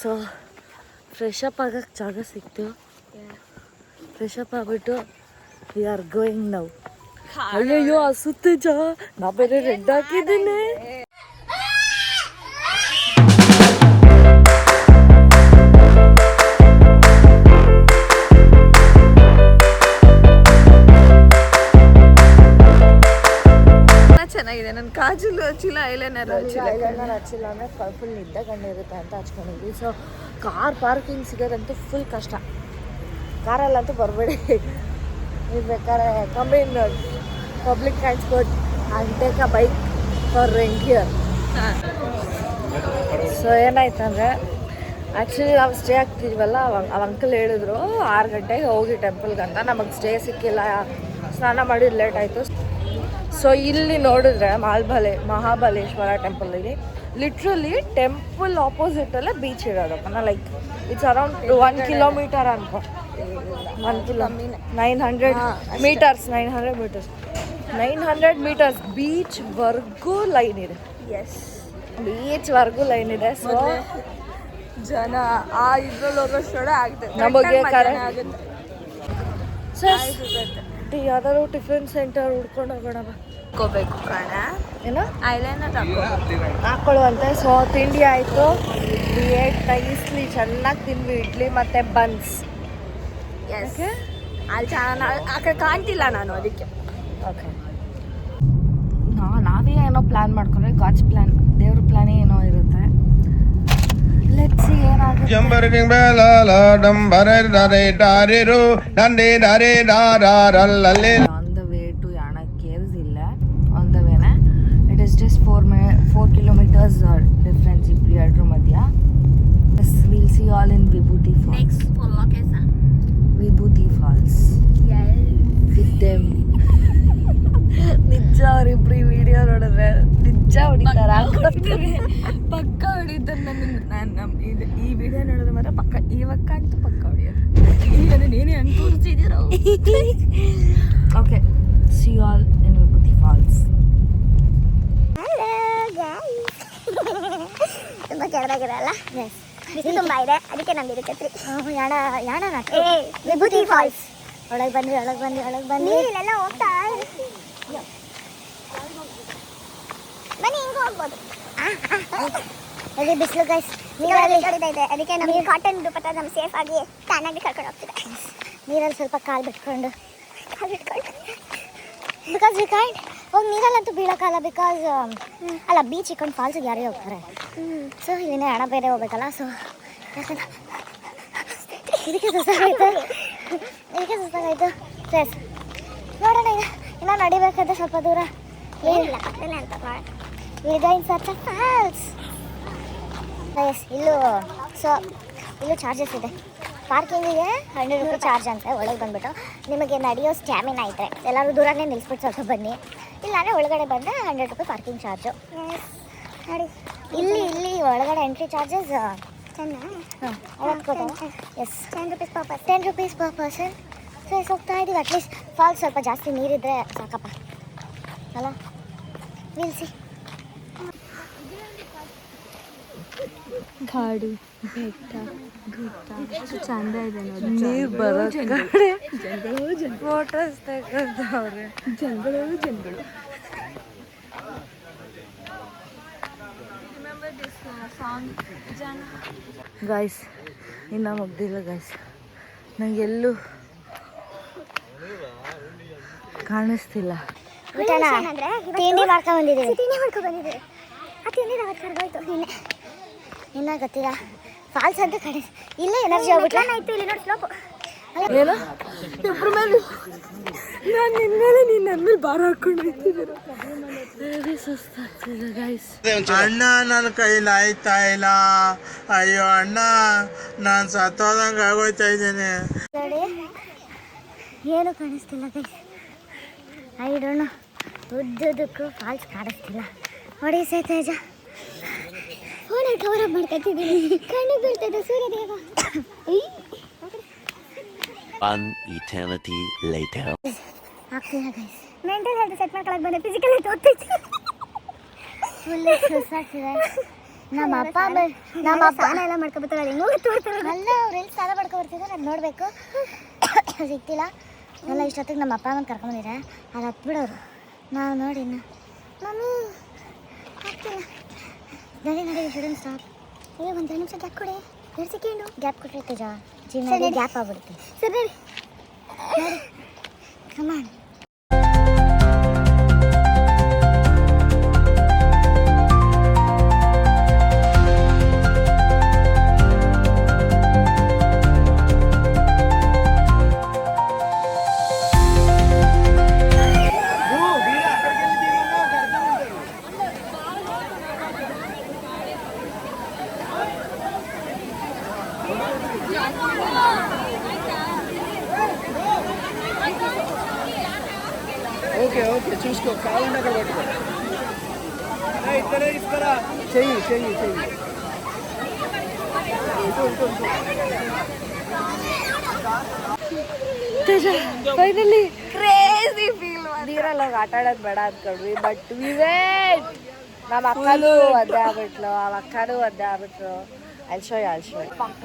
So fresh up ಆಗಕ್ಕೆ ಜಾಗ ಸಿಕ್ತು. ಫ್ರೆಶ್ ಅಪ್ ಆಗ್ಬಿಟ್ಟು ವಿ ಆರ್ ಗೋಯಿಂಗ್ ನೌ. ಅಯ್ಯಯ್ಯೋ ಸುತ್ತ ನಾ ಬೇರೆ ರೆಡ್ ಹಾಕಿದ್ದೀನಿ. ಚೆನ್ನಾಗಿದೆ. ನನ್ನ ಕಾಜಲ್ ಹಚ್ಚಿಲ್ಲ, ಐಲೈನರ್ ಹಚ್ಚಿಲ್ಲ ಅಂದರೆ ಫುಲ್ ನಿದ್ದೆ ಕಂಡಿರುತ್ತೆ ಅಂತ ಹಚ್ಕೊಂಡಿದ್ವಿ. ಸೊ ಕಾರ್ ಪಾರ್ಕಿಂಗ್ ಸಿಗೋದಂತೂ ಫುಲ್ ಕಷ್ಟ. ಕಾರಲ್ಲಂತೂ ಬರಬೇಡಿ. ನೀವು ಬೇಕಾದ್ರೆ come in public transport and take a bike for rent here. So ಏನಾಯ್ತಂದರೆ ಆ್ಯಕ್ಚುಲಿ ನಾವು ಸ್ಟೇ ಆಗ್ತಿದ್ವಲ್ಲ, ಅವ ಅಂಕಲ್ ಹೇಳಿದ್ರು 6 ಗಂಟೆಗೆ ಹೋಗಿ ಟೆಂಪಲ್ಗೆ ಅಂತ. ನಮಗೆ ಸ್ಟೇ ಸಿಕ್ಕಿಲ್ಲ, ಸ್ನಾನ ಮಾಡಿದ್ದು ಲೇಟ್ ಆಯಿತು. ಸೊ ಇಲ್ಲಿ ನೋಡಿದ್ರೆ ಮಹಾಬಲೇಶ್ವರ ಟೆಂಪಲಲ್ಲಿ ಲಿಟ್ರಲಿ ಟೆಂಪಲ್ ಆಪೋಸಿಟಲ್ಲೇ ಬೀಚ್ ಇರೋದಪ್ಪ. ಲೈಕ್ ಇಟ್ಸ್ ಅರೌಂಡ್ 1 ಕಿಲೋಮೀಟರ್ ಅನ್ಕೋ. 900 ಮೀಟರ್ಸ್ 900 ಮೀಟರ್ಸ್ ಬೀಚ್ವರೆಗೂ ಲೈನ್ ಇದೆ. ಎಸ್, ಬೀಚ್ವರೆಗೂ ಲೈನ್ ಇದೆ. ಸೊ ಜನ ಆ ಇದ್ರಲ್ಲಿ ಹೋಗೋಷ್ಟೊಡೆ ಆಗ್ತದೆ ನಮಗೆ ಆಗುತ್ತೆ. ಯಾವ್ದಾದ್ರು ಟಿಫಿನ್ ಸೆಂಟರ್ ಹುಡ್ಕೊಂಡು ಹೋಗೋಣ ಹಾಕೋಬೇಕು ಕಣ. ಏನೋ ಐಲೈನರ್ ಹಾಕೊಳ್ಳುವಂತೆ. ಸೊ ತಿಂಡಿ ಆಯಿತು, ನೈಸ್ಲಿ ಚೆನ್ನಾಗಿ ತಿಂದ್ವಿ. ಇಡ್ಲಿ ಮತ್ತು ಬನ್ಸ್. ಎಸ್, ಅಲ್ಲಿ ಚೆನ್ನಾಗಿ ಆ ಕಡೆ ಕಾಣ್ತಿಲ್ಲ ನಾನು, ಅದಕ್ಕೆ. ಓಕೆ, ನಾವೇ ಏನೋ ಪ್ಲ್ಯಾನ್ ಮಾಡ್ಕೊಂಡ್ರೆ ಗಾಡ್ಸ್ ಪ್ಲ್ಯಾನ್, ದೇವ್ರ ಪ್ಲ್ಯಾನೇ ಏನೋ ಇರುತ್ತೆ. ಲೆಟ್ಸ್ ಸಿ ಏನಾಗುತ್ತೆ. On the way to Yana caves ಇಲ್ಲ, ಆನ್ ದ ವೇನೆ. It is just 4 kilometres difference ಎರಡರ ಮಧ್ಯ. Will see all in Vibhuti falls. Next location Vibhuti falls with them. ನಿಜ ಅವರಿಬ್ರು ಈ ವಿಡಿಯೋ ನೋಡಿದ್ರೆ ನಿಜ ಹೊಡಿತಾರ, ಪಕ್ಕ ಹೊಡಿತಾರೆ. ನನಗೆ ಈ ವಿಡಿಯೋ ನೋಡಿದ್ರೆ ಮಾತ್ರ ಪಕ್ಕ ಇವಾಗ ಅಂತೂ ಪಕ್ಕ ಹೊಡಿಯೋದು. ಈಗ ನೀನೇ ಹಂಗೆ ತೋರಿಸಿದ್ದೀರೋ. Okay, C all in Vibhuti falls. ತುಂಬ ಕೆಳಗಿರಲ್ಲ, ಬಿಸಿ ತುಂಬ ಇದೆ, ಅದಕ್ಕೆ ನಮ್ಗೆ ಇರುತ್ತೆ. ಯಾಣ ವಿಭೂತಿ ಫಾಲ್ಸ್. ಒಳಗೆ ಬನ್ನಿ. ಇಲ್ಲೆಲ್ಲ ಹೋಗ್ತಾ ಬನ್ನಿ, ಹಿಂಗೆ ಹೋಗ್ಬೋದು. ಅಲ್ಲಿ ಬಿಸಿಲು ಗೈಸ್, ನೀರಲ್ಲಿ ಇದೆ, ಅದಕ್ಕೆ ನಮಗೆ ಕಾಟನ್ ದುಪಟ್ಟ ನಮ್ಗೆ ಸೇಫ್ ಆಗಿ ಚೆನ್ನಾಗಿ ಕರ್ಕೊಂಡು ಹೋಗ್ತಿದೆ. ನೀರಲ್ಲಿ ಸ್ವಲ್ಪ ಕಾಲು ಬಿಟ್ಕೊಂಡು ಬಿಕಾಸ್ ವಿ ಕ್ಯಾಂಟ್ ಹೋಗಿ ನೀರಲ್ಲಂತೂ ಬೀಳೋಕ್ಕಲ್ಲ. ಬಿಕಾಸ್ ಅಲ್ಲ, ಬೀಚ್ ಇಕ್ಕೊಂಡು ಫಾಲ್ಸಿಗೆ ಯಾರೇ ಹೋಗ್ತಾರೆ. ಸೊ ಇಲ್ಲಿನೇ ಹಣ ಬೇರೆ ಹೋಗ್ಬೇಕಲ್ಲ. ಸೊ ಇದಕ್ಕೆ ಸುಸ್ತಾಗಾಯ್ತು. ಫ್ರೆಸ್ ನೋಡೋಣ, ಇನ್ನೂ ನಡಿಬೇಕಾದ್ರೆ ಸ್ವಲ್ಪ ದೂರ ಫಾಲ್ಸ್. ಎಸ್, ಇಲ್ಲೂ ಚಾರ್ಜಸ್ ಇದೆ. ಪಾರ್ಕಿಂಗಿಗೆ 100 ರೂಪಾಯಿ ಚಾರ್ಜ್ ಅಂತ. ಒಳಗೆ ಬಂದುಬಿಟ್ಟು ನಿಮಗೆ ನಡೆಯೋ ಸ್ಟ್ಯಾಮಿನಾ ಇದ್ದರೆ ಎಲ್ಲರೂ ದೂರನೇ ನಿಲ್ಲಿಸ್ಬಿಟ್ಟು ಸ್ವಲ್ಪ ಬನ್ನಿ. ಇಲ್ಲಾಂದರೆ ಒಳಗಡೆ ಬಂದರೆ 100 ರೂಪಾಯಿ ಪಾರ್ಕಿಂಗ್ ಚಾರ್ಜು. ನೋಡಿ, ಇಲ್ಲಿ ಒಳಗಡೆ entry charges is 10 rupees per person. So ಹೋಗ್ತಾ ಇದ್ದೀವಿ. ಅಟ್ಲೀಸ್ಟ್ ಫಾಲ್ಸ್ ಸ್ವಲ್ಪ ಜಾಸ್ತಿ ನೀರಿದ್ರೆ ಸಾಕಪ್ಪ ಅಲ್ಲ. ನಿಲ್ಲಿಸಿ ಕಾಡು ಬೆಟ್ಟ ಗುಡ್ಡ ಚಂದ ಇದೆ ನೋಡಿ. ನೀರು ಬರೋ ಕಡೆ ಫೋಟೋಸ್ ತೆಗೆದವ್ರೆ. ಜನಗಳು. ಗಾಯ್ಸ್, ಇನ್ನೂ ಮುಗ್ದಿಲ್ಲ ಗಾಯ್ಸ್. ನಂಗೆ ಎಲ್ಲೂ ಕಾಣಿಸ್ತಿಲ್ಲ. ತಿಂಡಿ ಮಾಡ್ಕೊಂಡು ಬಂದಿದ್ದೀವಿ. ಆ ತಿಂಡಿ ಇನ್ನ ಗೊತ್ತಿಲ್ಲ. ಫಾಲ್ಸ್ ಅಂತ ಕಡೆ ಇಲ್ಲೇ ಎನರ್ಜಿ ಹೋಗ್ಬಿಟ್ಲ. ಆಯ್ತು, ಇಲ್ಲಿ ನೋಡಿ ಸ್ಲೋಪು. ಏನು ಇಬ್ಬರ ಮೇಲೆ ನಾನು ನಿನ್ನ ಮೇಲೆ ನೀನು ನನ್ನ ಮೇಲೆ ಭಾರ ಹಾಕೊಂಡು ಹೋಗ್ತಿದ್ದೀರ. Very ಸುಸ್ತಾಗ್ತಿದೆ guys. ಅಣ್ಣ ನನ್ನ ಕೈಲಿ ಆಯ್ತಾ ಇಲ್ಲ. ಅಯ್ಯೋ ಅಣ್ಣ, ನಾನು ಸತ್ತೋದಂಗೆ ಆಗೋಯ್ತಾ ಇದ್ದೇನೆ. ನೋಡಿ, ಏನು ಕಾಣಿಸ್ತಿಲ್ಲ ಗೈಸ್. ಐ ಡೋಂಟ್ ನೋ, ಉದ್ದಕ್ಕೂ ಫಾಲ್ಸ್ ಕಾಣಿಸ್ತಿಲ್ಲ. ನೋಡಿ ತೇಜ, ಫೋನ್ ಕವರ್ ಅಪ್ ಮಾಡ್ಕೊತಿದ್ದೀನಿ. ಕಣ್ಣು ಬೀಳ್ತದೆ ಸೂರ್ಯದೇವ. One eternity later. ಆಗ್ತಿಲ್ಲ ಗೈಸ್. ಮೆಂಟಲ್ ಹೆಲ್ತ್ ಸೆಟ್ ಮಾಡ್ಕೊಳಕ್ಕೆ ಬಂದೆ, ಫಿಸಿಕಲ್ ಹೆಲ್ತ್ ಓದ್ತೈತಿ. ಫುಲ್ ಸ್ಟ್ರೆಸ್ ಆಗ್ತಿದೆ. ನಮ್ಮ ಅಪ್ಪ ಎಲ್ಲ ಮಾಡ್ಕೊಬರ್ತಾರೆ ಅಲ್ಲ ಅವ್ರು ಎಲ್ಲಿ ಸಾಲ ಮಾಡ್ಕೊಬರ್ತಿದ್ದಾರೆ ಅದು ನೋಡಬೇಕು. ಸಿಗ್ತಿಲ್ಲ ಎಲ್ಲ. ಇಷ್ಟೊತ್ತಿಗೆ ನಮ್ಮ ಅಪ್ಪ ಅಮ್ಮನ ಕರ್ಕೊಂಬಂದಿದ್ರೆ ಅದು ಹತ್ಬಿಡೋರು. ನಾವು ನೋಡಿ ಮಮ್ಮಿ ಆಗ್ತಿಲ್ಲ ನಡಿ ಸ್ಟೂಡೆಂಟ್ ಸ್ಟಾಪ್. ಒಂದು 2 ನಿಮಿಷ ಗ್ಯಾಪ್ ಕೊಡಿ. 2 ಸೆಕೆಂಡು ಗ್ಯಾಪ್ ಕೊಟ್ಟರೆ ತೇಜ ಜೀವನ ಗ್ಯಾಪ್ ಆಗ್ಬಿಡುತ್ತೆ. ಸರಿ ನಡಿ ಕಮಾನ್. ఓకే ఓకే చూసుకో కావాలంటే అక్కడ పట్టుకో. ఇక్కడే ఇస్తారా చెయ్యి చెయ్యి చెయ్యి. Finally crazy feel. ನೀರಲ್ಲಿ ಹೋಗಿ ಆಟ ಆಡೋದು ಬೇಡ ಅಂದ್ಕೊಂಡ್ವಿ. ಬಟ್ ವಿವೇಟ್ ನಮ್ಮ ಅಕ್ಕನೂ ಒದ್ದೆ ಆಗ್ಬಿಟ್ಲು, ಆ ಅಕ್ಕನೂ ಒದ್ದೆ ಆಗ್ಬಿಟ್ರು. ಅಲ್ಶೋ ಪಕ್ಕ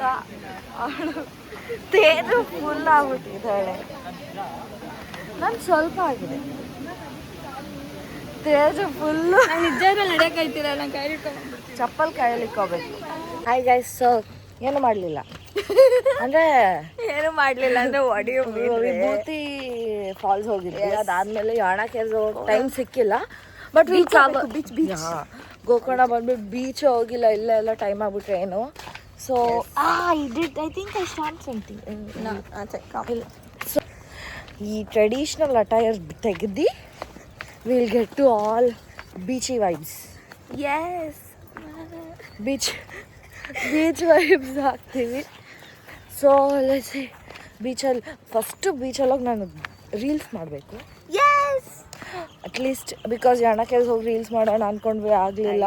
ತೇರು ಫುಲ್ ಆಗ್ಬಿಟ್ಟಿದ್ದಾಳೆ. ನಾನು ಸ್ವಲ್ಪ ಆಗಿದೆ, ತೇಜು ಫುಲ್ಲು. ನಿಜವಾಗ್ಲೂ ನಡೆಯಕ್ಕೆ ಆಯ್ತಿರಲ್ಲ, ಕೈ ಚಪ್ಪಲ್ ಕೈಲಿಕ್ಕೋಬೇಕು. ಹಾಯ್ ಗೈಸ್, ಸೊ ಏನು ಮಾಡಲಿಲ್ಲ ಅಂದರೆ ಏನು ಮಾಡಲಿಲ್ಲ ಅಂದರೆ ಒಡೆಯೋ ವಿಭೂತಿ ಫಾಲ್ಸ್ ಹೋಗಿದ್ವಿ. ಅದಾದಮೇಲೆ ಯಾಣ ಕೇರ್ಸ್ ಟೈಮ್ ಸಿಕ್ಕಿಲ್ಲ. ಬಟ್ ಬೀಚ್ ಗೋಕರ್ಣ ಬಂದ್ಬಿಟ್ಟು ಬೀಚ್ ಹೋಗಿಲ್ಲ. ಎಲ್ಲ ಟೈಮ್ ಆಗ್ಬಿಟ್ರೆ ಏನು. So I think I start something. So ಈ ಟ್ರೆಡಿಷ್ನಲ್ ಅಟೈರ್ ತೆಗೆದು will get to all beachy vibes. Yes, beach vibes ಹಾಕ್ತೀವಿ. ಸೊ ಲೆಟ್ಸ್ ಬೀಚಲ್ಲಿ ಹೋಗಿ ನಾನು ರೀಲ್ಸ್ ಮಾಡಬೇಕು. ಎಸ್, ಅಟ್ಲೀಸ್ಟ್ ಬಿಕಾಸ್ ಯಾಣಕ್ಕೆ ಹೋಗಿ ರೀಲ್ಸ್ ಮಾಡೋಣ ಅಂದ್ಕೊಂಡ್ವಿ, ಆಗಲಿಲ್ಲ.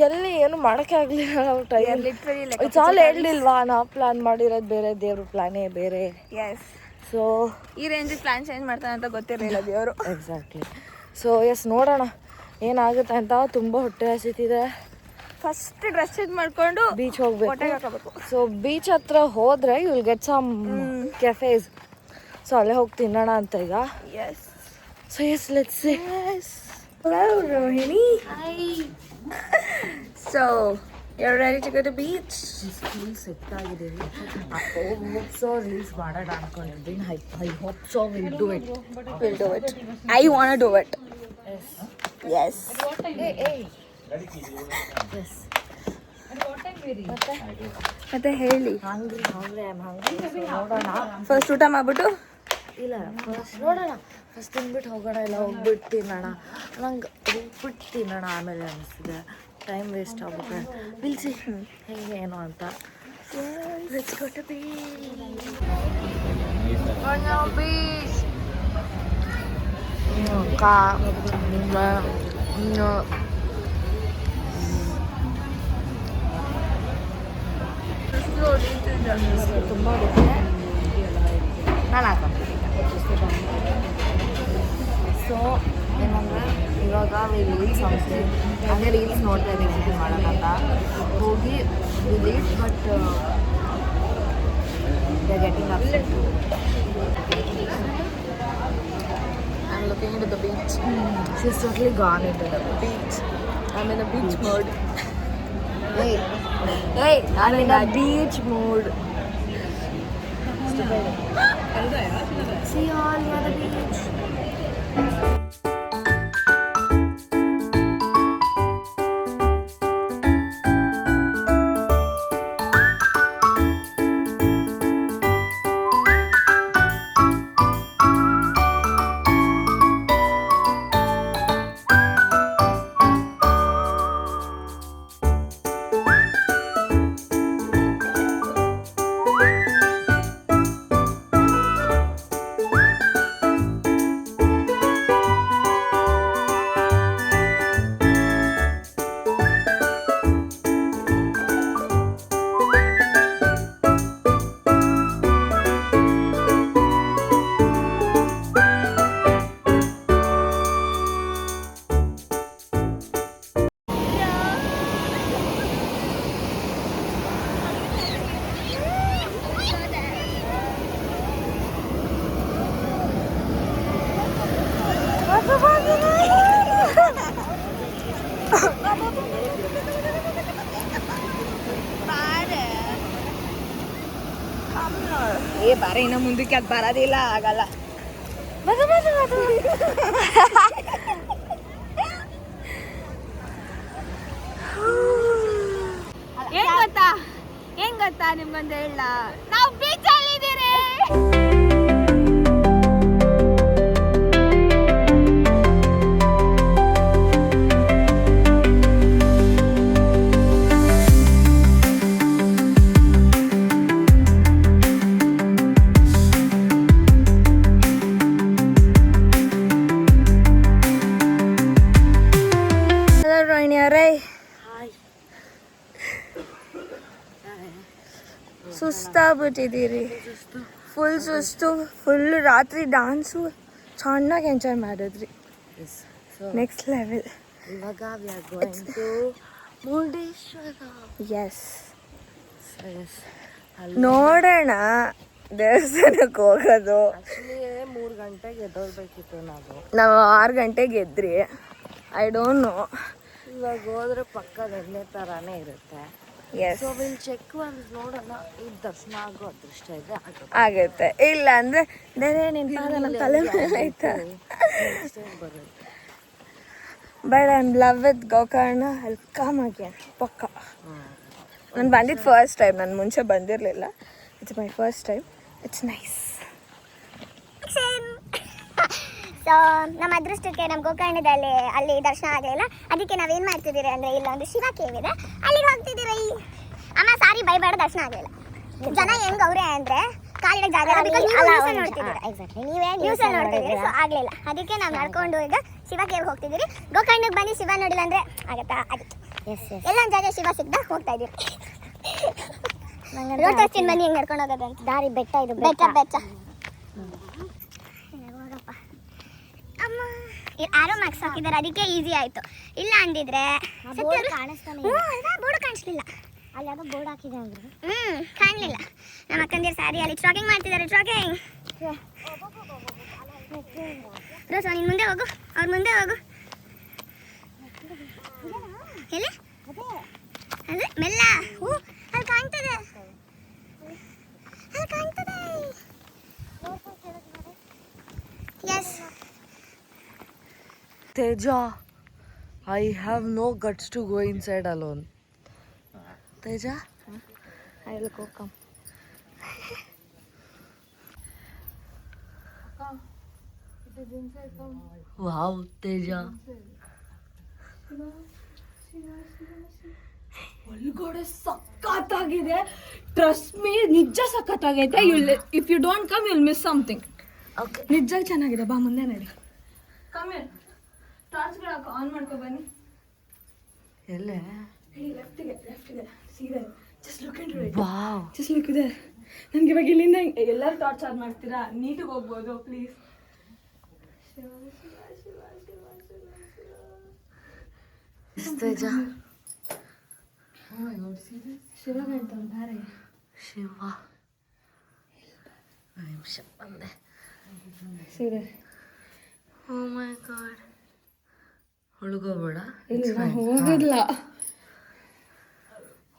ಎಲ್ಲಿ ಏನು ಮಾಡೋಕ್ಕೆ ಆಗಲಿಲ್ಲ. ನಾವು ಟೈಮ್ ಇಟ್ಸ್ ಆಲ್ ಹೇಳಿಲ್ವಾ, ನಾವು ಪ್ಲ್ಯಾನ್ ಮಾಡಿರೋದು ಬೇರೆ, ದೇವ್ರ ಪ್ಲ್ಯಾನೇ ಬೇರೆ. ಎಸ್, ಸೊ ಈ ರೇಂಜಿಗೆ ಪ್ಲಾನ್ ಚೇಂಜ್ ಮಾಡ್ತಾನೆ ಅಂತ ಗೊತ್ತಿರಲಿಲ್ಲ ದೇವರು. ಎಕ್ಸಾಕ್ಟ್ಲಿ. ಸೊ ನೋಡೋಣ ಏನಾಗುತ್ತೆ ಅಂತ. ತುಂಬ ಹೊಟ್ಟೆ ಹಸಿತಿದೆ. ಫಸ್ಟ್ ಡ್ರೆಸ್ ಚೇಂಜ್ ಮಾಡ್ಕೊಂಡು ಬೀಚ್ ಹೋಗ್ಬೇಕು. ಹಾಕೋಬೇಕು. ಸೊ ಬೀಚ್ ಹತ್ರ ಹೋದರೆ you will get some cafes. So ಅಲ್ಲೇ ಹೋಗಿ ತಿನ್ನೋಣ ಅಂತ ಈಗ. Yes, so yes let's see. Hello, Rohini. Hi. So, you're ready to go to beach? Full set ಆಗಿದ್ದೀವಿ. ಸೊ ರೀಲ್ಸ್ ಮಾಡೋಣ ಅನ್ಕೊಂಡಿದ್ದೀನಿ. I hope so will do it. We'll do it. I want to do it. Yes. ಮತ್ತೆ ಹೇಳಿ. ಹಂಗ್ರಿ ನೋಡೋಣ. First ಊಟ ಮಾಡ್ಬಿಟ್ಟು ಇಲ್ಲ first ನೋಡೋಣ. ಫಸ್ಟ್ ತಿನ್ಬಿಟ್ಟು ಹೋಗೋಣ, ಇಲ್ಲ ಹೋಗ್ಬಿಟ್ಟು ತಿನ್ನೋಣ. ನಂಗೆ ಹೋಗ್ಬಿಟ್ಟು ತಿನ್ನೋಣ ಆಮೇಲೆ ಅನಿಸ್ತಿದೆ. ಟೈಮ್ ವೇಸ್ಟ್ ಆಗುತ್ತೆ. ಬಿಲ್ಸಿ ಹೇಗೆ ಏನು ಅಂತ. Let's go to beach. ತುಂಬ ನಾನು ಹಾಕೊಂತೀನಿ. ಸೊ ಏನಂದರೆ ಇವಾಗ ರೀಲ್ಸ್ ಹಂಗೆ ರೀಲ್ಸ್ ನೋಡ್ತಾ ಇದ್ದೀವಿ ಮಾಡೋಕ್ಕಂತ ಹೋಗಿ ವಿಲೇಟ್. But they getting upset. I'm looking into the beach. She's totally gone into the Beach. I'm in a beach mode. Hey, I'm in a beach mood. See you all near the beach. ಬಾರ ಇನ್ನ ಮುಂದಕ್ಕೆ ಅದು ಬರೋದಿಲ್ಲ ಆಗಲ್ಲ. ಏನ್ ಗೊತ್ತಾ ನಿಮ್ಗೊಂದು ಹೇಳ, ನಾವು ಬೀಚಲ್ಲಿ ಇದ್ದೀರಿ. ಸುಸ್ತಾಗ್ಬಿಟ್ಟಿದ್ದೀರಿ, ಫುಲ್ ಸುಸ್ತು, ಫುಲ್ ರಾತ್ರಿ ಡಾನ್ಸು ಚೆನ್ನಾಗಿ ಎಂಜಾಯ್ ಮಾಡಿದ್ರಿ. Next level. ಇವಾಗ ಮುರುಡೇಶ್ವರ. ಎಸ್, ನೋಡೋಣ ದೇವಸ್ಥಾನಕ್ಕೆ ಹೋಗೋದು. 3 ಗಂಟೆಗೆ ಎದ್ದೋಗ್ಬೇಕಿತ್ತು ನಾವು 6 ಗಂಟೆಗೆ ಎದ್ರಿ. I don't know. ಇವಾಗ ಹೋದ್ರೆ ಪಕ್ಕದ ಎಣ್ಣೆ ಥರಾನೇ ಇರುತ್ತೆ. ಎಸ್, ಸೊ ವಿಲ್ ಚೆಕ್ ಒಂದು ನೋಡೋಣ. ಈ ದರ್ಶನ ಆಗೋ ಅದೃಷ್ಟ ಇದೆ ಆಗುತ್ತೆ, ಇಲ್ಲ ಅಂದ್ರೆ ಬೇರೆ ನಿನ್ನ ನನ್ನ ತಲೆ ಮೇಲೆ ಆಯ್ತಾ. But I am love with Gokarna. ಅಲ್ಲಿ ಕಮ್ ಅಗೇನ್ ಪಕ್ಕ. ನಾನು ಬಂದಿದ್ದು ಫಸ್ಟ್ ಟೈಮ್, ನಾನು ಮುಂಚೆ ಬಂದಿರಲಿಲ್ಲ. It's my first time. It's nice. So ನಮ್ಮ ಅದೃಷ್ಟಕ್ಕೆ ನಮ್ಮ ಗೋಕರ್ಣದಲ್ಲಿ ಅಲ್ಲಿ ದರ್ಶನ ಆಗಲಿಲ್ಲ. ಅದಕ್ಕೆ ನಾವೇನು ಮಾಡ್ತಿದ್ದೀರಿ ಅಂದರೆ ಇಲ್ಲೊಂದು ಶಿವ ಕೇವ್ ಇದೆ, ಅಲ್ಲಿಗೆ ಹೋಗ್ತಿದ್ದೀರಿ. ಅಮ್ಮ ಸಾರಿ ಬೈಬೇಡ, ದರ್ಶನ ಆಗಲಿಲ್ಲ. ಜನ ಹೆಂಗೆ ಅವರೇ ಅಂದರೆ ಕಾಲಿಡೋ ಜಾಗ ಎಕ್ಸಾಕ್ಟ್ಲಿ ನೀವೇ ನ್ಯೂಸಲ್ಲಿ ನೋಡ್ತಿದ್ದೀರಿ. ಸೊ ಆಗಲಿಲ್ಲ, ಅದಕ್ಕೆ ನಾವು ನಡ್ಕೊಂಡು ಈಗ ಶಿವ ಕೇವ್ ಹೋಗ್ತಿದ್ದೀರಿ. ಗೋಕರ್ಣಕ್ಕೆ ಬಂದು ಶಿವ ನೋಡಿಲ್ಲ ಅಂದರೆ ಆಗತ್ತಾ? ಅದಕ್ಕೆ ಎಲ್ಲೊಂದು ಜಾಗ ಶಿವ ಸಿಗ್ದ ಹೋಗ್ತಾ ಇದ್ದೀವಿ. ರೋಡ್ ತೋರಿಸ್ತೀನಿ ಬನ್ನಿ ಹೆಂಗೆ ನಡ್ಕೊಂಡು ಹೋಗೋದಂತ. ದಾರಿ ಬೆಟ್ಟ, ಇದು ಬೆಟ್ಟ ಬೆಟ್ಟ. ಅಮ್ಮ ಆರೋ ಮಾರ್ಕ್ಸ್ ಹಾಕಿದ್ದಾರೆ, ಅದಕ್ಕೆ ಈಸಿ ಆಯಿತು. ಇಲ್ಲ ಅಂದಿದ್ರೆ ಬೋರ್ಡ್ ಕಾಣಿಸ್ಲಿಲ್ಲ. ಅಲ್ಲಿ ಯಾವುದೋ ಬೋರ್ಡ್ ಹಾಕಿದೆ ಅಂದ್ರೆ ಕಾಣಲಿಲ್ಲ. ನಮ್ಮ ಅಕ್ಕಂದಿರು ಸಾರಿ ಅಲ್ಲಿ ಟ್ರಾಕಿಂಗ್ ಮಾಡ್ತಿದ್ದಾರೆ. ಟ್ರಾಕಿಂಗ್ ರೋಸ, ನೀನು ಮುಂದೆ ಹೋಗು, ಅವ್ರ ಮುಂದೆ ಹೋಗು. ಎಲ್ಲಿ ಅದೇ ಮೆಲ್ಲ. ಅಲ್ಲಿ ಕಾಣ್ತದೆ, ಅಲ್ಲಿ ಕಾಣ್ತದೆ. Yes Teja, I have no guts to go inside alone. Teja, I will go come. wow, Teja. ಒಳಗಡೆ ಸಖತ್ತಾಗಿದೆ. ಟ್ರಸ್ಟ್ ಮೀ, ನಿಜ ಸಖತ್ತಾಗೈತೆ. If you don't come you'll miss something. Okay. ನಿಜ ಚೆನ್ನಾಗಿದೆ. ಬಾ ಮುಂದೆ ನಡಿ. ಕಮ್ಮಿ ಟಾರ್ಚ್ಗಳು ಹಾಕೋ, ಆನ್ ಮಾಡ್ಕೊ ಬನ್ನಿ. ಎಲ್ಲೇ? ಲೆಫ್ಟಿಗೆ ಸೀದಾ. Just look it right. Wow, just look ಇದೆ. ನನಗೆ ಇವಾಗ ಇಲ್ಲಿಂದ ಎಲ್ಲರೂ ಟಾರ್ಚ್ ಆನ್ ಮಾಡ್ತೀರಾ? ನೀಟಿಗೆ ಹೋಗ್ಬೋದು ಪ್ಲೀಸ್. ಶಿವ ಶಿವ ಶಿವ ಶಿವ ಶಿವ. Teja. ಶಿವ ಕಾಣ್ತಾನೆ ಬಾರೆ. ಶಿವ. ನಿಮಿಷ ಬಂದೆ. ಸೀದಾ. Oh my god. ಹುಡುಗೋಬೇಡ. ಇಲ್ಲ ಹೋಗಿಲ್ಲ.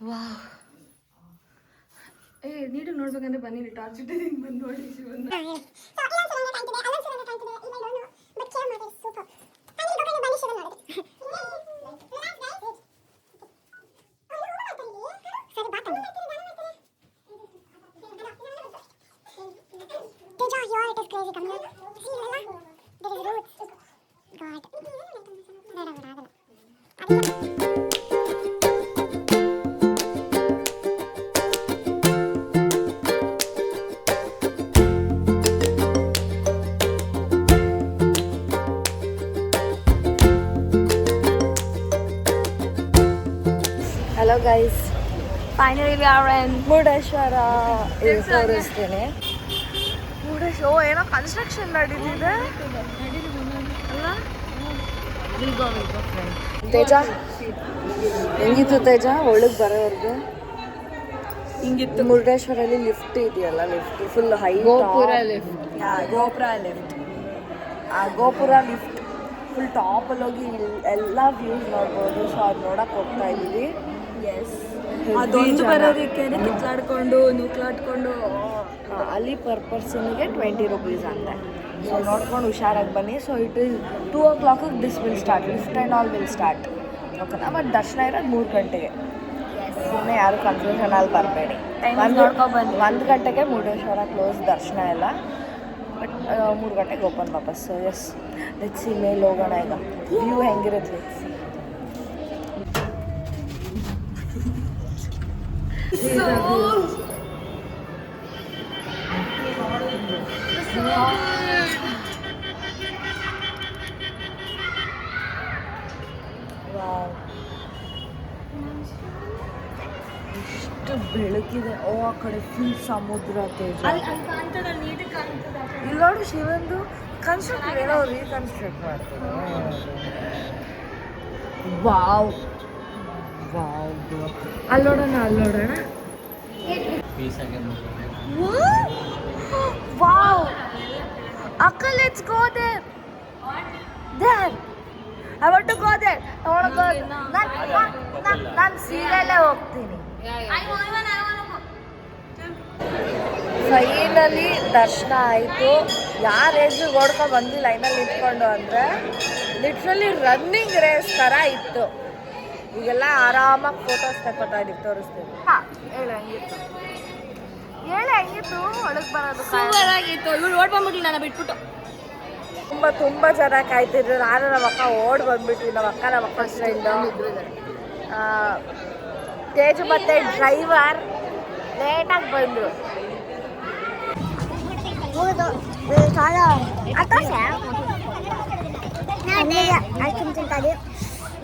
ವಾವ್. ನೀಟಾಗಿ ನೋಡ್ಬೇಕಂದ್ರೆ ಬನ್ನಿ, ಟಾರ್ಚ್ ಇಟ್ಟಿದ್ದೀನಿ, ಬಂದು ನೋಡಿ ಶಿವನ. Hello guys, finally we are in Murudeshwar ತೋರಿಸ್ತೀನಿ. ಮುರುಡೇಶ್ವರ ಏನೋ ಕನ್ಸ್ಟ್ರಕ್ಷನ್ ನಡೀತಿದೆ ಅಲ್ಲ. ತೇಜ ಹೆಂಗಿತ್ತು ತೇಜ ಒಳಗೆ ಬರೋವರೆಗೂ? ಹಿಂಗಿತ್ತು. ಮುರುಡೇಶ್ವರಲ್ಲಿ ಲಿಫ್ಟ್ ಇದೆಯಲ್ಲ, ಲಿಫ್ಟ್ ಫುಲ್ ಹೈ ಗೋಪುರ ಲಿಫ್ಟ್. ಗೋಪುರ ಲಿಫ್ಟ್. ಆ ಗೋಪುರ ಲಿಫ್ಟ್ ಫುಲ್ ಟಾಪಲ್ಲಿ ಹೋಗಿ ಎಲ್ಲ ವ್ಯೂಸ್ ನೋಡ್ಬೋದು. ಸೊ ಅದು ನೋಡಕ್ಕೆ ಹೋಗ್ತಾ ಇದ್ದೀವಿ. ಎಸ್, ಅದೊಂದು ಬರೋದಕ್ಕೆ ಕಿತ್ಲಾಡ್ಕೊಂಡು ನೂಕ್ಲಾಡ್ಕೊಂಡು ಅಲ್ಲಿ ಪರ್ ಪರ್ಸನ್ಗೆ 20 rupees ಅಂತೆ. ಸೊ ನೋಡ್ಕೊಂಡು ಹುಷಾರಾಗಿ ಬನ್ನಿ. So it is 2 o'clock this will start, lift and all will start. ಓಕೆನಾ? ಬಟ್ ದರ್ಶನ ಇರೋದು 3 ಗಂಟೆಗೆ. ಸುಮ್ಮನೆ ಯಾರು ಕನ್ಫ್ಯೂಷನಲ್ಲಿ ಬರಬೇಡಿ. 1 ಗಂಟೆಗೆ ಮುರುಡೇಶ್ವರ ಕ್ಲೋಸ್ ದರ್ಶನ ಎಲ್ಲ, ಬಟ್ 3 ಗಂಟೆಗೆ ಓಪನ್ ವಾಪಸ್. ಸೊ ಎಸ್, ಲೆಟ್ಸ್ ಸಿ ಮೇಲೆ ಹೋಗೋಣ. ಈಗ ವ್ಯೂ ಹೆಂಗಿರುತ್ತೆ ಎಷ್ಟು ಬೆಳಕಿದೆ. ಓ ಆ ಕಡೆ ಫುಲ್ ಸಮುದ್ರ ತೇಜ. ಇಲ್ಲಿ ನೋಡು ಶಿವಂದು ಕನ್ಸ್ಟ್ರಕ್ಟ್ ಏನೋ ರೀಕನ್ಸ್ಟ್ರಕ್ಟ್ ಮಾಡ್ತಾರೆ. ವಾವ್ ವಾವ್, ಅಲ್ಲೋಡೋಣ ವಾವ್. ಅಕ್ಕ let's go there. I want to go there. ನಾನು ಸೀರೆಯಲ್ಲೇ ಹೋಗ್ತೀನಿ. ಫೈನಲಿ ದರ್ಶನ ಆಯಿತು. ಯಾರ ಏಜ್ಗೆ ಓಡ್ಕೊಂಡು ಬಂದು ಲೈನಲ್ಲಿ ನಿಂತ್ಕೊಂಡು ಅಂದರೆ ಲಿಟ್ರಲಿ ರನ್ನಿಂಗ್ ರೇಸ್ ಥರ ಇತ್ತು. ಈಗೆಲ್ಲ ಆರಾಮಾಗಿ ಫೋಟೋಸ್ ತಗೋತಾ ಇದೀವಿ, ತೋರಿಸ್ತೀವಿ. ಹೇಳು ಹೆಂಗಿತ್ತು ಒಳಗೆ ಬರೋದು? ಸೂಪರ್ ಆಗಿತ್ತು. ಇವಳು ಓಡ್ಬಂದ್ಬಿಟ್ಲಿ ನಾನು ಬಿಟ್ಬಿಟ್ಟು. ತುಂಬ ಜನ ಕಾಯ್ತಿದ್ರು. ನಾನು ನಮ್ಮ ಅಕ್ಕ ಓಡ್ ಬಂದ್ಬಿಟ್ವಿ. ನಮ್ಮ ಅಕ್ಕ ಫ್ರೆಂಡು ತೇಜು ಮತ್ತು ಡ್ರೈವರ್ ಲೇಟಾಗಿ ಬಂದರು.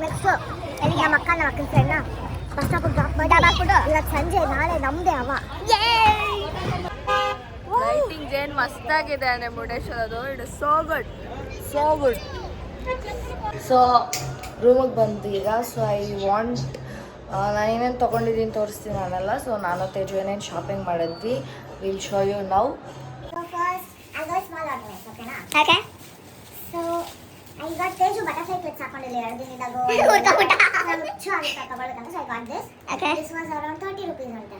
ನೆಕ್ಸ್ಟ್ ನಮ್ಮ ಅಕ್ಕನ ಫ್ರೆಂಡ್ನ ಬಸ್ ಸ್ಟಾಪಿಗೆ ಡ್ರಾಪ್ ಮಾಡಿ ಇವತ್ತು ಸಂಜೆ ನಾಳೆ ನಮ್ಮದೇ ಅವ. ಲೈಟಿಂಗ್ ಏನು ಮಸ್ತಾಗಿದೆ ಅಂದರೆ ಮುರುಡೇಶ್ವರದು. It is so good. So ರೂಮಿಗೆ ಬಂತು ಈಗ. ಸೊ ಐ ವಾಂಟ್, ನಾನು ಏನೇನು ತೊಗೊಂಡಿದ್ದೀನಿ ತೋರಿಸ್ತೀನಿ ನಾನೆಲ್ಲ. ಸೊ ನಾನು ತೇಜು ಏನೇನು ಶಾಪಿಂಗ್ ಮಾಡಿದ್ವಿ, will show you now. Okay. So I got Teju butterfly clips ಹಾಕೊಂಡಿಲ್ಲ 2 ದಿನದಾಗ. ತಗೊಳ್ಳೋಕಂತ. So I got this. Okay. This was around 30 rupees ಅಂತ.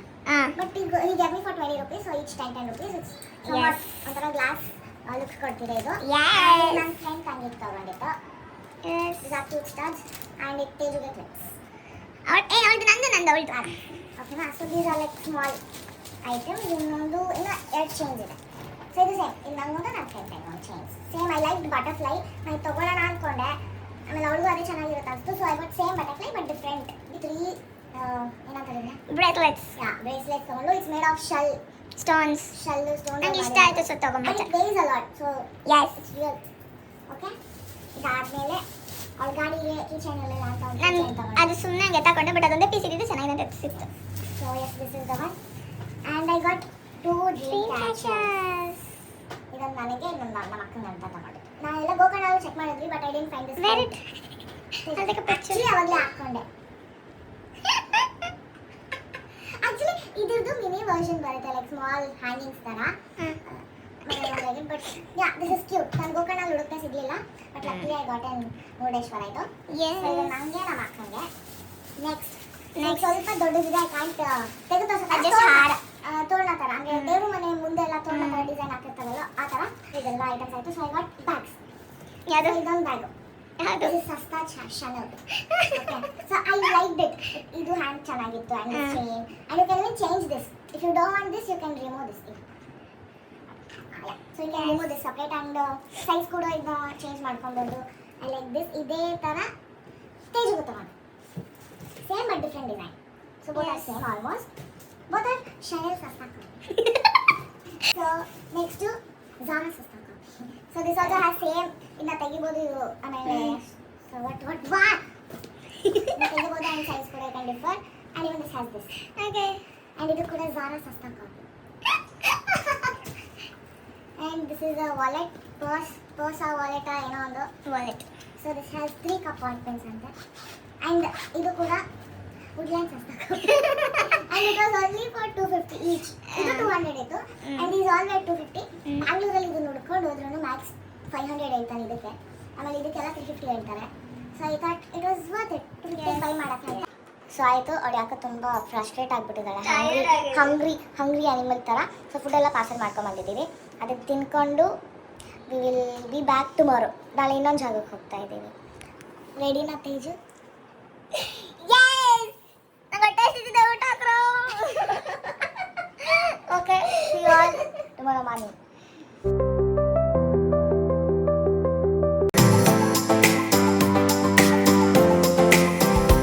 But he gave me for 20 rupees. So each 10 rupees. It's somewhat ಒಂಥರ glass look ಕೊಡ್ತಿದೆ ಇದು. ನನ್ನ friend ತಂಗಿಗೆ ತಗೊಂಡಿತ್ತು. Yes. These are cute studs and it Tejuಗೆ clips. ಅವಳು ನಂದು ಅವಳು. ಓಕೆನಾ? So these are like small items. ಇನ್ನೊಂದು ಇನ್ನು 2 ಚೇಂಜ್ ಇದೆ. ಸೊ ಇದು ಸೇಮ್. ಇಲ್ಲಿ ನಂಗೊಂದು ನನ್ನ ಫ್ರೆಂಡ್ ಒಂದು change same. I like butterfly. ನಾನು ತೊಗೊಳ್ಳೋಣ ಅಂದ್ಕೊಂಡೆ, ಆಮೇಲೆ ಅವಳಿಗೂ ಅದೇ ಚೆನ್ನಾಗಿರುತ್ತೆ ಅನಿಸ್ತು. So I got same butterfly but different. 3 ಏನಂತಾರೆ ಬ್ರೇಸ್ಲೆಟ್ಸ್. ಬ್ರೇಸ್ಲೆಟ್ಸ್ ತೊಗೊಂಡು. It's made of stones. ನಂಗೆ ಇಷ್ಟ ಆಯಿತು. ಸೊ ತೊಗೊಂಡ್ಬಿಟ್ಟೆ. It was a lot. So yes, it's real. Okay. ಇದಾದಮೇಲೆ ಅವಳ ಗಾಡಿಗೆ ಕಿಚನ್ ಎಲ್ಲ ಅಂತ ಅದು ಸುಮ್ಮನೆ ಹಂಗೆ ತಗೊಂಡೆ. ಬಟ್ ಅದೊಂದೇ ಪೀಸ್ ಇದ್ದಿದ್ದು ಚೆನ್ನಾಗಿದೆ ಸಿಕ್ತು. So yes, this is the one. And I got 2 dream catchers. ಇದೊಂದು ನನಗೆ, ಇನ್ನೊಂದು ನಮ್ಮ ಅಕ್ಕನ ಅಂತ ತಗೊಂಡೆ. ನಾನೆಲ್ಲ ಗೋಕರ್ಣಲ್ಲಿ ಚೆಕ್ ಮಾಡಿದ್ವಿ but I didn't find this. Actually ಅವಾಗಲೇ ಹಾಕ್ಕೊಂಡೆ. ಆಕ್ಚುಲಿ ಇದ್ರದ್ದು ಮಿನಿ ವರ್ಷನ್ ಬರುತ್ತೆ, ಲೈಕ್ ಸ್ಮಾಲ್ ಹ್ಯಾಂಗಿಂಗ್ಸ್ ಥರ. But yeah, this is cute. ನಾನು ಗೋಕರ್ಣಲ್ಲಿ ಹುಡುಕ್ತಾ ಸಿಗಲಿಲ್ಲ, but luckily I got in Murudeshwar ಆಯಿತು. ಇದು ನನಗೆ, ನಮ್ಮ ಅಕ್ಕನಿಗೆ. ನೆಕ್ಸ್ಟ್ ಸ್ವಲ್ಪ ದೊಡ್ಡದಿದೆ. ಐ ಕಾಂಟ್ ತೆಗೆದು ತೋರಿಸೋಕೆ. ತೋರಣ ಥರ, ಅಂದರೆ ದೇವ್ರ ಮನೆ ಮುಂದೆ ಎಲ್ಲ ತೋರಣ ಥರ ಡಿಸೈನ್ ಹಾಕಿರ್ತಾರಲ್ಲ ಆ ಥರ ಇದೆಲ್ಲ ಐಟಮ್ಸ್ ಆಯಿತು. So I got bags. ಯಾವುದು? ಇದೊಂದು ಬ್ಯಾಗು. ಇದು ಸಸ್ತಾ Chanel. Okay. So I like it. ಇದು ಹ್ಯಾಂಡ್ ಚೆನ್ನಾಗಿತ್ತು and chain. And you can change this. If you don't want this you can remove this. So you can remove this separate. And size ಕೂಡ ಇದನ್ನ change ಮಾಡ್ಕೊಬೋದು. I like this. ಇದೇ ಥರ ತೇಜುಗೂ ತಗೊಂಡು. Same but different design. So both are same almost. Both are Chanel Sasta. So next to Zara Sasta. So this also has same. Inna tegibodu. ಆಮೇಲೆ so what inna tegibodu and size ಕೂಡ can differ. And even this has this. Okay. And ಇದು ಕೂಡ Zara Sasta. And this is a wallet. Purse wallet ಏನೋ ಒಂದು wallet. So this has 3 compartments ಅಂತ. And ಇದು ಕೂಡ Woodland Sasta. And it was only for 250 each. ಇದು 200 ಇತ್ತು. And these all were 250. ಬ್ಯಾಂಗ್ಳೂರಲ್ಲಿ ಇದು ನೋಡ್ಕೊಂಡು ಹೋದ್ರೂ ಮ್ಯಾಕ್ಸ್ 500 ಹೇಳ್ತಾರೆ ಇದಕ್ಕೆ. ಆಮೇಲೆ ಇದಕ್ಕೆಲ್ಲ 350 ಹೇಳ್ತಾರೆ. So I thought it was worth it to buy ಮಾಡೋಕ್ಕೆ. ಸೊ ಆಯಿತು. ಅವಳು ಯಾಕೆ ತುಂಬ ಫ್ರಸ್ಟ್ರೇಟ್ ಆಗಿಬಿಟ್ಟಿದ್ದಾಳೆ, ಹಂಗ್ರಿ ಅನಿಮಲ್ ಥರ. ಸೊ ಫುಡ್ಡೆಲ್ಲ ಪಾರ್ಸಲ್ ಮಾಡ್ಕೊಂಬಂದಿದ್ದೀವಿ. ಅದಕ್ಕೆ ತಿನ್ಕೊಂಡು we will be back tomorrow. ನಾಳೆ ಇನ್ನೊಂದು ಜಾಗಕ್ಕೆ ಹೋಗ್ತಾ ಇದ್ದೀವಿ. ರೆಡಿನಾ Teju? Okay, see you all tomorrow morning.